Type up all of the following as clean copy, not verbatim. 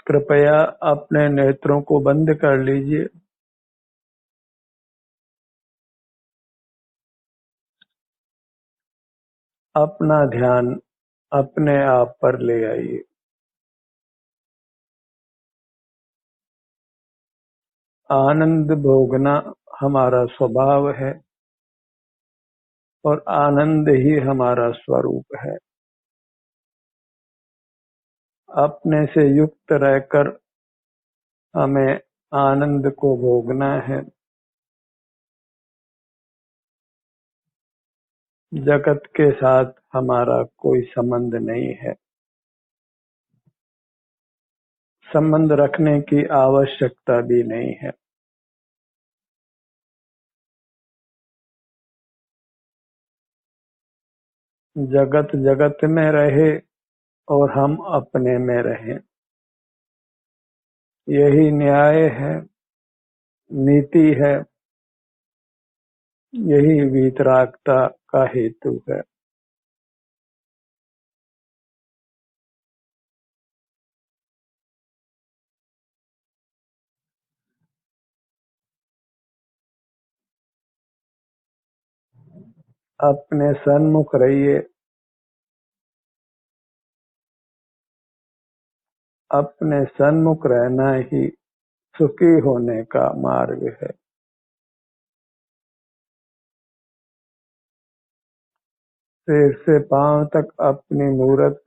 कृपया अपने नेत्रों को बंद कर लीजिए। अपना ध्यान अपने आप पर ले आइए। आनंद भोगना हमारा स्वभाव है और आनंद ही हमारा स्वरूप है। अपने से युक्त रहकर हमें आनंद को भोगना है। जगत के साथ हमारा कोई संबंध नहीं है। संबंध रखने की आवश्यकता भी नहीं है। जगत जगत में रहे और हम अपने में रहें, यही न्याय है, नीति है, यही वीतरागता का हेतु है। अपने सन्मुख रहिए। अपने सन्मुख रहना ही सुखी होने का मार्ग है। सिर से पांव तक अपनी मूरत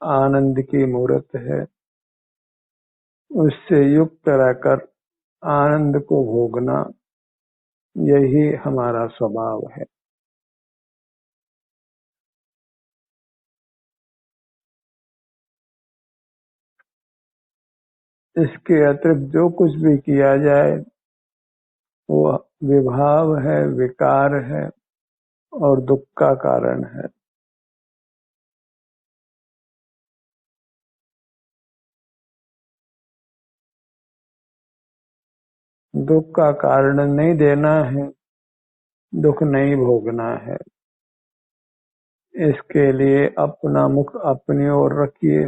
आनंद की मूरत है। उससे युक्त रहकर आनंद को भोगना, यही हमारा स्वभाव है। इसके अतिरिक्त जो कुछ भी किया जाए वो विभाव है, विकार है और दुख का कारण है। दुख का कारण नहीं देना है, दुख नहीं भोगना है। इसके लिए अपना मुख अपनी ओर रखिए।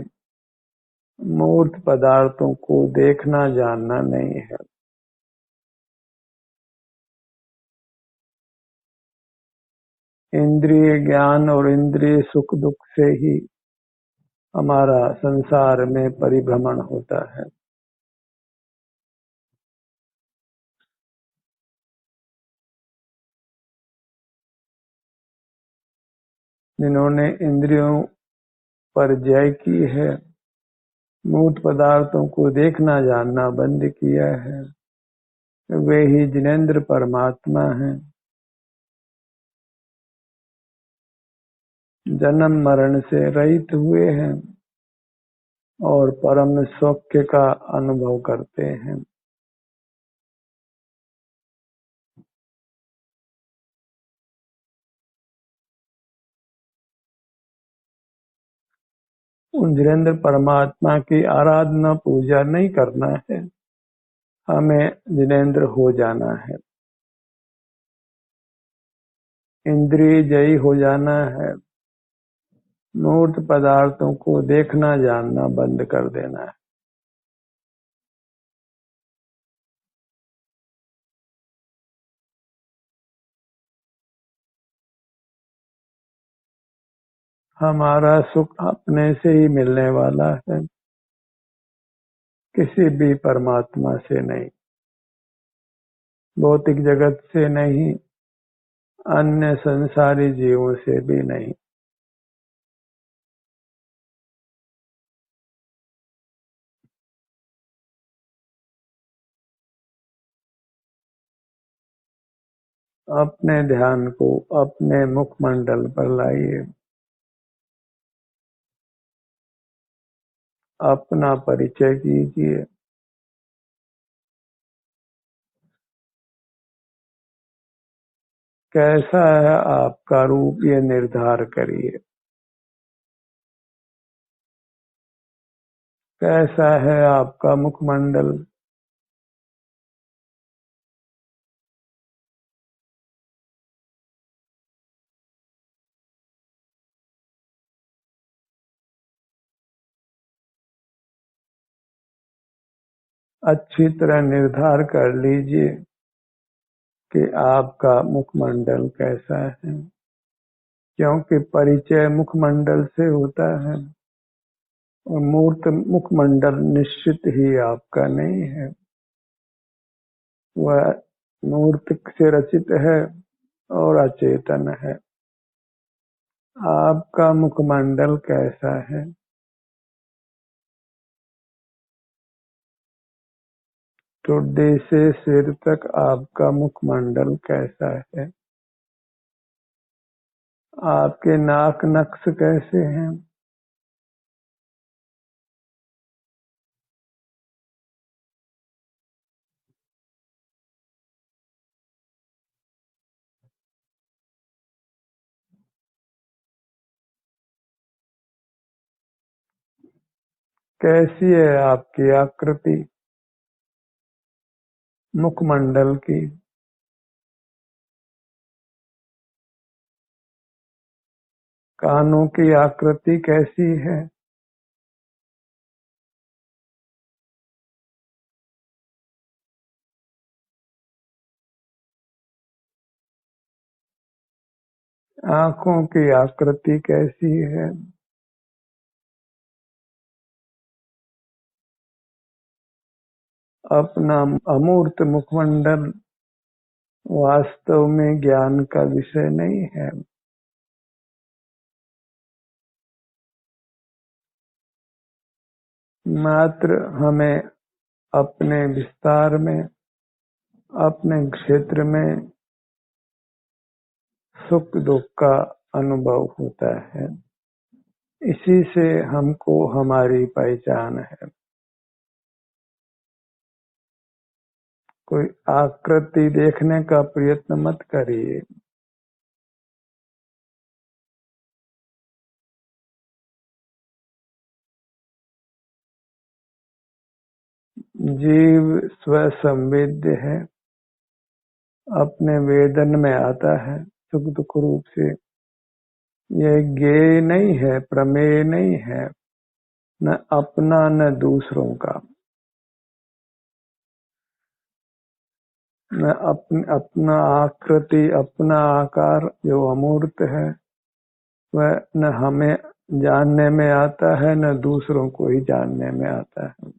मूर्त पदार्थों को देखना जानना नहीं है। इंद्रिय ज्ञान और इंद्रिय सुख दुख से ही हमारा संसार में परिभ्रमण होता है। जिन्होंने इंद्रियों पर जय की है, मूर्त पदार्थों को देखना जानना बंद किया है, वे ही जिनेंद्र परमात्मा हैं। जन्म मरण से रहित हुए हैं और परम सौख्य का अनुभव करते हैं। उन जिनेंद्र परमात्मा की आराधना पूजा नहीं करना है, हमें जिनेंद्र हो जाना है। इंद्रिय जयी हो जाना है। मूर्त पदार्थों को देखना जानना बंद कर देना है। हमारा सुख अपने से ही मिलने वाला है, किसी भी परमात्मा से नहीं, भौतिक जगत से नहीं, अन्य संसारी जीवों से भी नहीं। अपने ध्यान को अपने मुखमंडल पर लाइए। अपना परिचय कीजिए। कैसा है आपका रूप, ये निर्धार करिए। कैसा है आपका मुखमंडल। अच्छी तरह निर्धार कर लीजिए कि आपका मुखमंडल कैसा है, क्योंकि परिचय मुखमंडल से होता है और मूर्त मुखमंडल निश्चित ही आपका नहीं है, वह मूर्त से रचित है और अचेतन है। आपका मुखमंडल कैसा है? ठुड्डी से सिर तक आपका मुखमंडल कैसा है? आपके नाक नक्श कैसे हैं? कैसी है आपकी आकृति मुखमंडल की? कानों की आकृति कैसी है? आंखों की आकृति कैसी है? अपना अमूर्त मुखमंडल वास्तव में ज्ञान का विषय नहीं है। मात्र हमें अपने विस्तार में, अपने क्षेत्र में सुख दुख का अनुभव होता है, इसी से हमको हमारी पहचान है। कोई आकृति देखने का प्रयत्न मत करिए। जीव स्वसंवेद्य है, अपने वेदन में आता है सुख दुख रूप से। यह ज्ञेय नहीं है, प्रमेय नहीं है, न अपना न दूसरों का, न अपना आकृति, अपना आकार जो अमूर्त है वह न हमें जानने में आता है न दूसरों को ही जानने में आता है।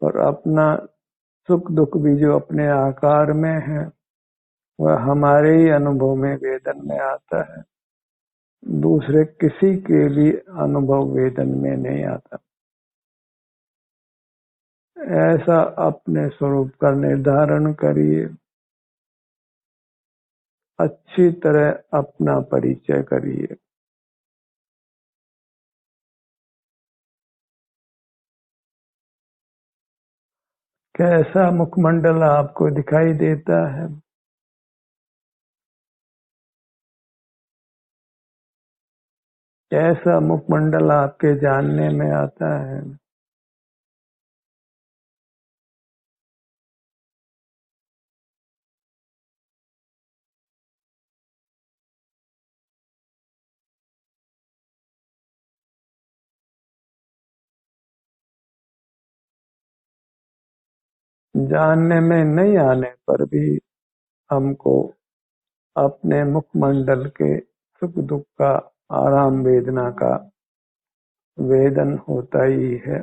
और अपना सुख दुख भी जो अपने आकार में है वह हमारे ही अनुभव में वेदन में आता है, दूसरे किसी के भी अनुभव वेदन में नहीं आता। ऐसा अपने स्वरूप का निर्धारण करिए, अच्छी तरह अपना परिचय करिए। कैसा मुखमंडल आपको दिखाई देता है? कैसा मुखमंडल आपके जानने में आता है? जानने में नहीं आने पर भी हमको अपने मुखमंडल के सुख दुख का, आराम वेदना का वेदन होता ही है,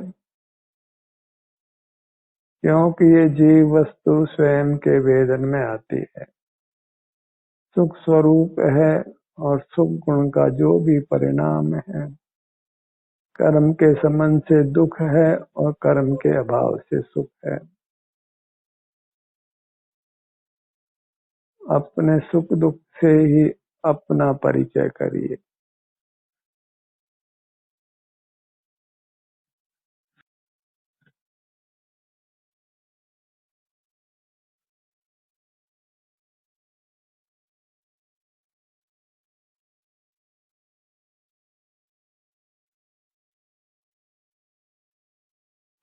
क्योंकि ये जीव वस्तु स्वयं के वेदन में आती है। सुख स्वरूप है और सुख गुण का जो भी परिणाम है, कर्म के संबंध से दुख है और कर्म के अभाव से सुख है। अपने सुख दुख से ही अपना परिचय करिए।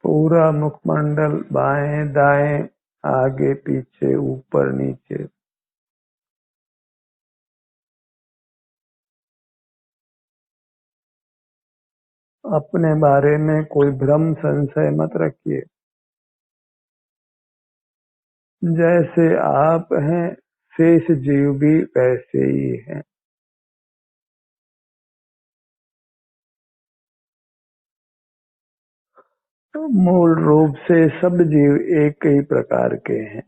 पूरा मुखमंडल, बाएं दाएं, आगे पीछे, ऊपर नीचे, अपने बारे में कोई भ्रम संशय मत रखिए। जैसे आप हैं शेष जीव भी वैसे ही हैं। तो मूल रूप से सब जीव एक ही प्रकार के हैं।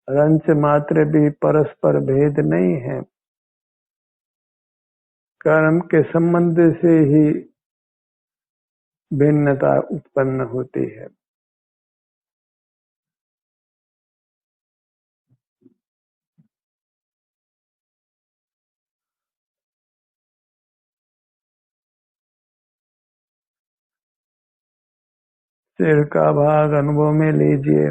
रंच मात्र भी परस्पर भेद नहीं है। कर्म के संबंध से ही भिन्नता उत्पन्न होती है। सिर का भाग अनुभव में लीजिए।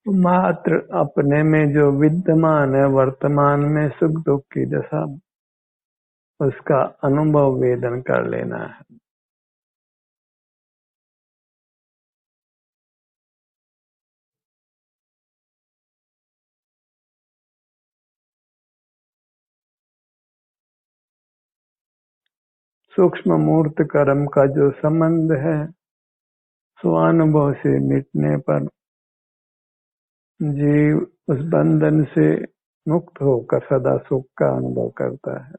मात्र अपने में जो विद्यमान है, वर्तमान में सुख दुख की दशा, उसका अनुभव वेदन कर लेना है। सूक्ष्म मूर्त कर्म का जो संबंध है, स्वानुभव से मिटने पर जीव उस बंधन से मुक्त होकर सदा सुख का अनुभव करता है।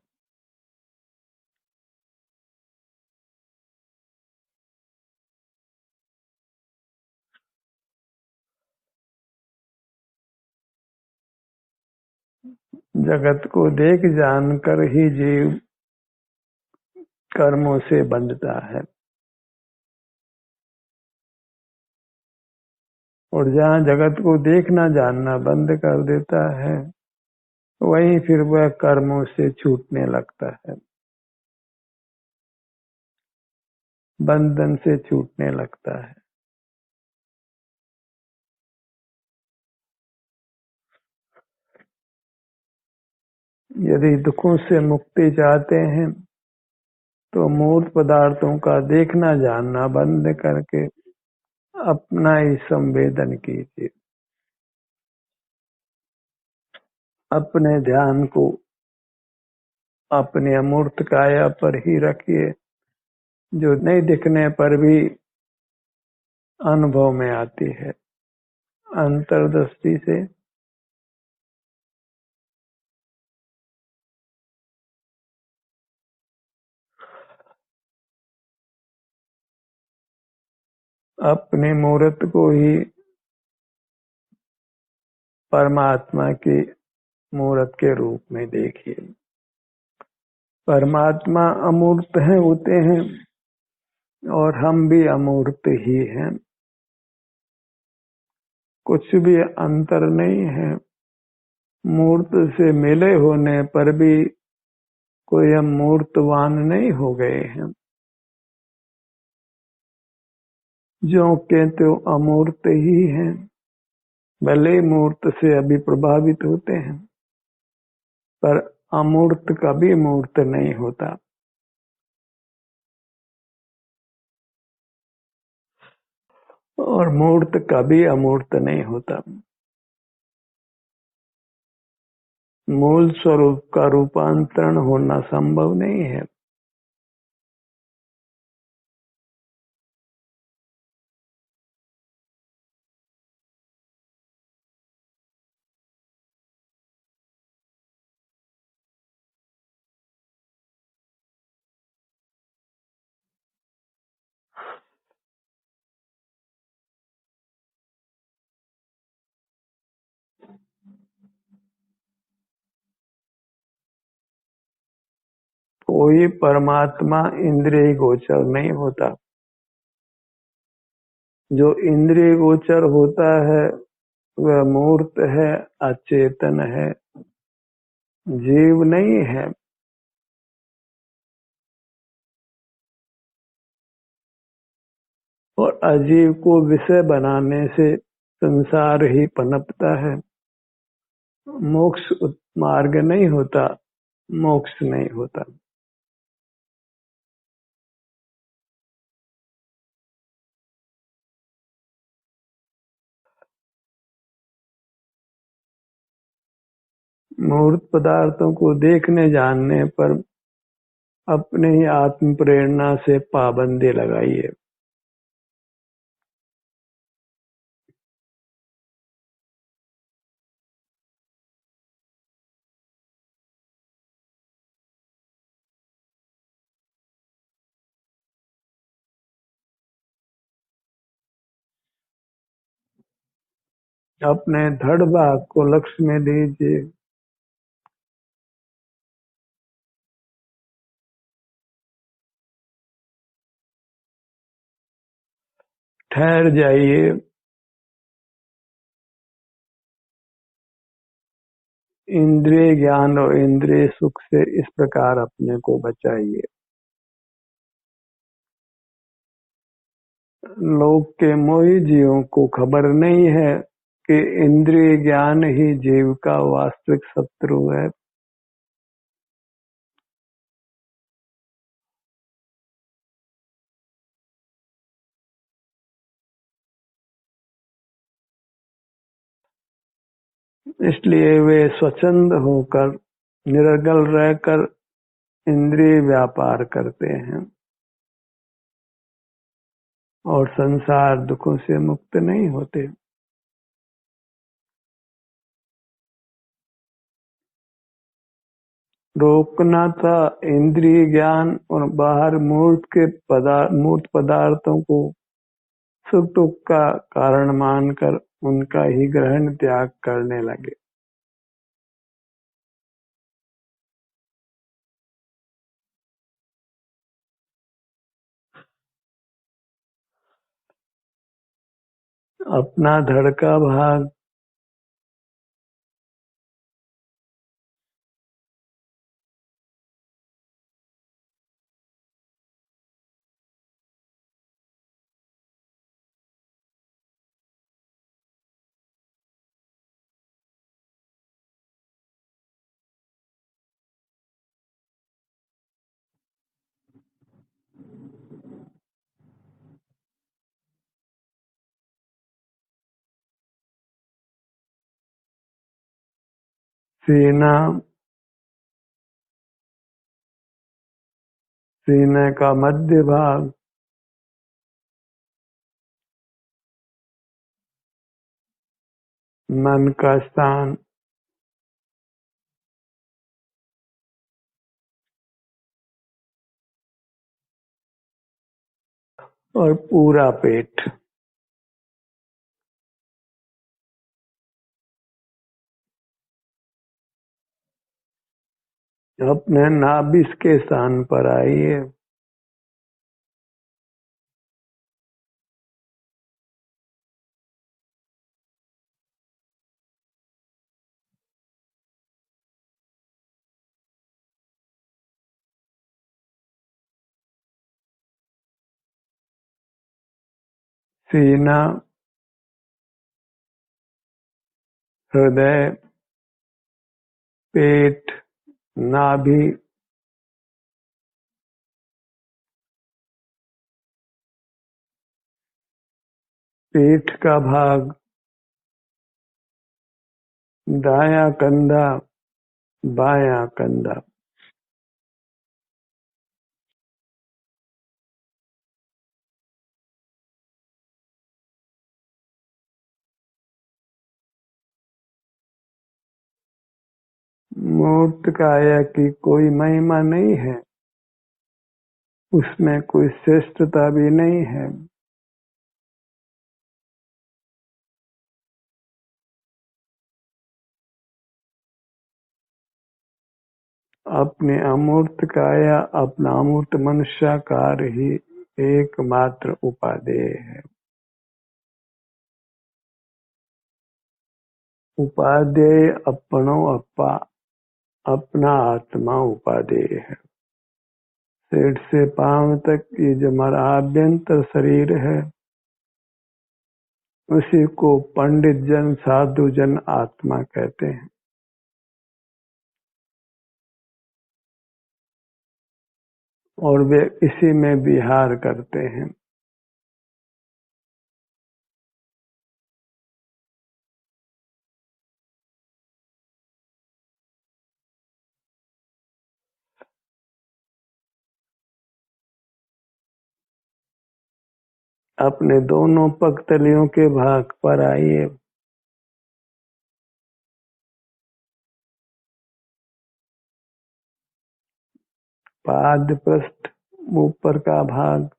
जगत को देख जानकर ही जीव कर्मों से बंधता है, और जहाँ जगत को देखना जानना बंद कर देता है, वहीं फिर वह कर्मों से छूटने लगता है, बंधन से छूटने लगता है। यदि दुखों से मुक्ति चाहते हैं तो मूर्त पदार्थों का देखना जानना बंद करके अपना ही संवेदन कीजिए। अपने ध्यान को अपने अमूर्त काया पर ही रखिए, जो नहीं दिखने पर भी अनुभव में आती है। अंतर्दृष्टि से अपने मूर्त को ही परमात्मा की मूर्त के रूप में देखिए। परमात्मा अमूर्त है होते हैं और हम भी अमूर्त ही हैं। कुछ भी अंतर नहीं है। मूर्त से मिले होने पर भी कोई हम मूर्तवान नहीं हो गए हैं। जो के तो अमूर्त ही हैं, भले मूर्त से अभी प्रभावित होते हैं, पर अमूर्त कभी मूर्त नहीं होता। और मूर्त कभी अमूर्त नहीं होता। मूल स्वरूप का रूपांतरण होना संभव नहीं है। कोई परमात्मा इंद्रिय गोचर नहीं होता। जो इंद्रिय गोचर होता है वह मूर्त है, अचेतन है, जीव नहीं है। और अजीव को विषय बनाने से संसार ही पनपता है। मोक्ष मार्ग नहीं होता, मोक्ष नहीं होता। मूर्त पदार्थों को देखने जानने पर अपने ही आत्म प्रेरणा से पाबंदी लगाइए। अपने धड़ भाग को लक्ष्य में लीजिए। ठहर जाइए। इंद्रिय ज्ञान और इंद्रिय सुख से इस प्रकार अपने को बचाइए। लोग के मोही जीवों को खबर नहीं है कि इंद्रिय ज्ञान ही जीव का वास्तविक शत्रु है। इसलिए वे स्वच्छंद होकर निरगल रहकर इंद्रिय व्यापार करते हैं और संसार दुखों से मुक्त नहीं होते। रोकना था इंद्रिय ज्ञान और बाहर मूर्त पदार्थों को सुख दुख का कारण मानकर उनका ही ग्रहण त्याग करने लगे। अपना धड़ का भाग सीना, सीने का मध्य भाग, मन का स्थान और पूरा पेट। अपने नाभिस के स्थान पर आइए। सीना, हृदय, पेट, नाभि, पीठ का भाग, दायां कंधा, बायां कंधा। मूर्त काया की कोई महिमा नहीं है, उसमें कोई श्रेष्ठता भी नहीं है। अपने अमूर्त काया, अपना अमूर्त मनुष्याकार ही एकमात्र उपादेय है। उपादेय अपनो अपा, अपना आत्मा उपादेय है। सिर से पांव तक ये जो हमारा आभ्यंतर शरीर है, उसी को पंडित जन साधु जन आत्मा कहते हैं। और वे इसी में विहार करते हैं। अपने दोनों पगतलियों के भाग पर आइए। पाद पृष्ठ ऊपर का भाग,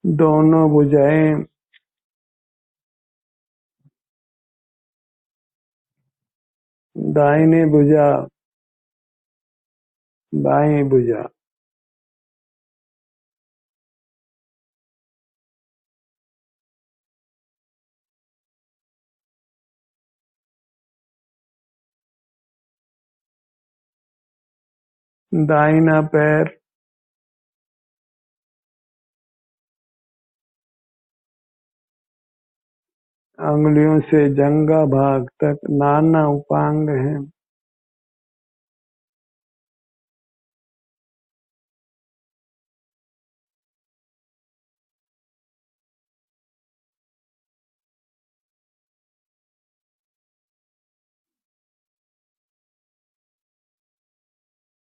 दोनों भुजाएं, दाहिनी भुजा, बाईं भुजा, दाहिना पैर, अंगुलियों से जंघा भाग तक नाना उपांग है।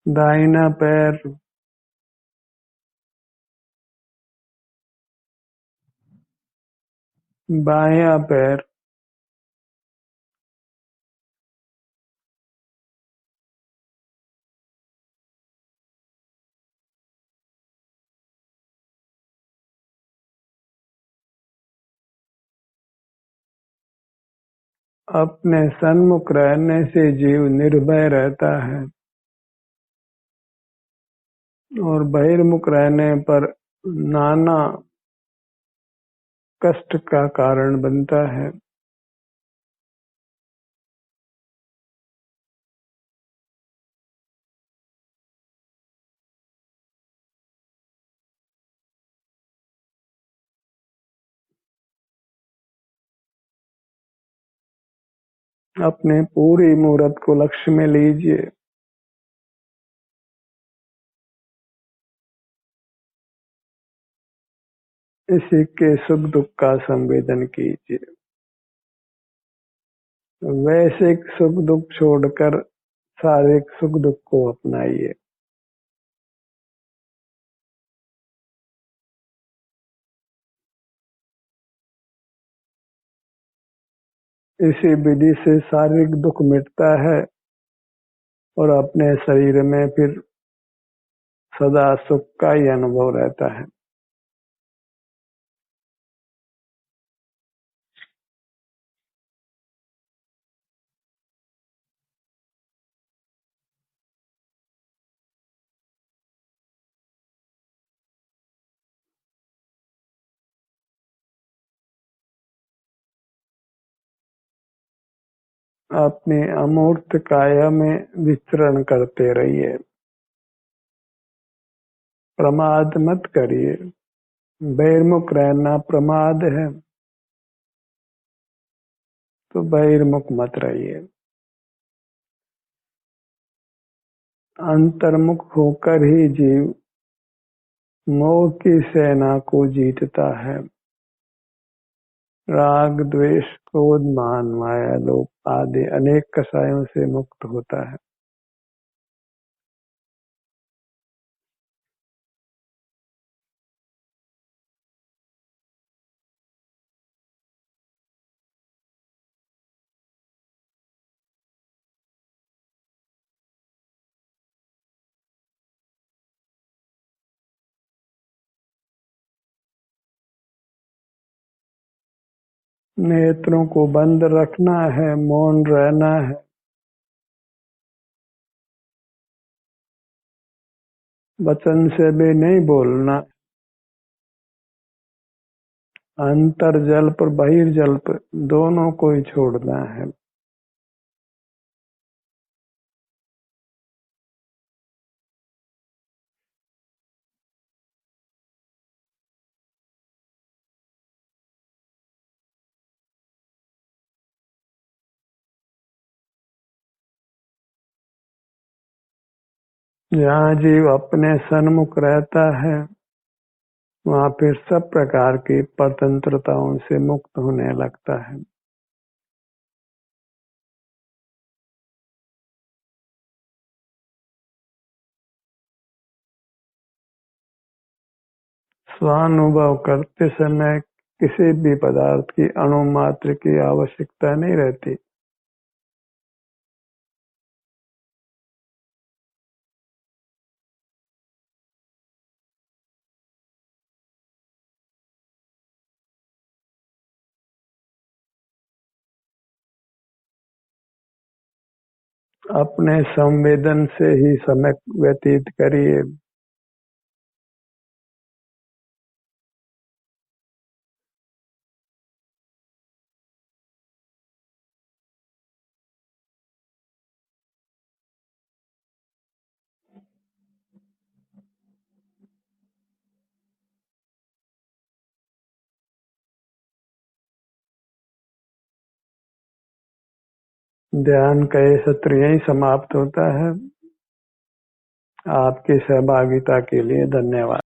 दाहिना पैर, बायां पैर, अपने सन्मुख रहने से जीव निर्भय रहता है और बहिर्मुख रहने पर नाना कष्ट का कारण बनता है। अपने पूरी मूर्त को लक्ष्य में लीजिए। इसी के सुख दुख का संवेदन कीजिए। वैश्विक सुख दुख छोड़कर शारीरिक सुख दुख को अपनाइए। इसी विधि से शारीरिक दुख मिटता है और अपने शरीर में फिर सदा सुख का ही अनुभव रहता है। अपने अमूर्त काया में विचरण करते रहिए। प्रमाद मत करिए। बहिर्मुख रहना प्रमाद है, तो बहिर्मुख मत रहिए। अंतर्मुख होकर ही जीव मोह की सेना को जीतता है। राग द्वेष क्रोध मान माया लोभ आदि अनेक कषायों से मुक्त होता है। नेत्रों को बंद रखना है, मौन रहना है, वचन से भी नहीं बोलना। अंतर जल्प बहिर्जल्प दोनों को ही छोड़ना है। जहाँ जीव अपने सन्मुख रहता है वहाँ फिर सब प्रकार की परतंत्रताओं से मुक्त होने लगता है। स्वानुभव करते समय किसी भी पदार्थ की अणु मात्र की आवश्यकता नहीं रहती। अपने संवेदन से ही समय व्यतीत करिए। ध्यान का ये सत्र यही समाप्त होता है। आपकी सहभागिता के लिए धन्यवाद।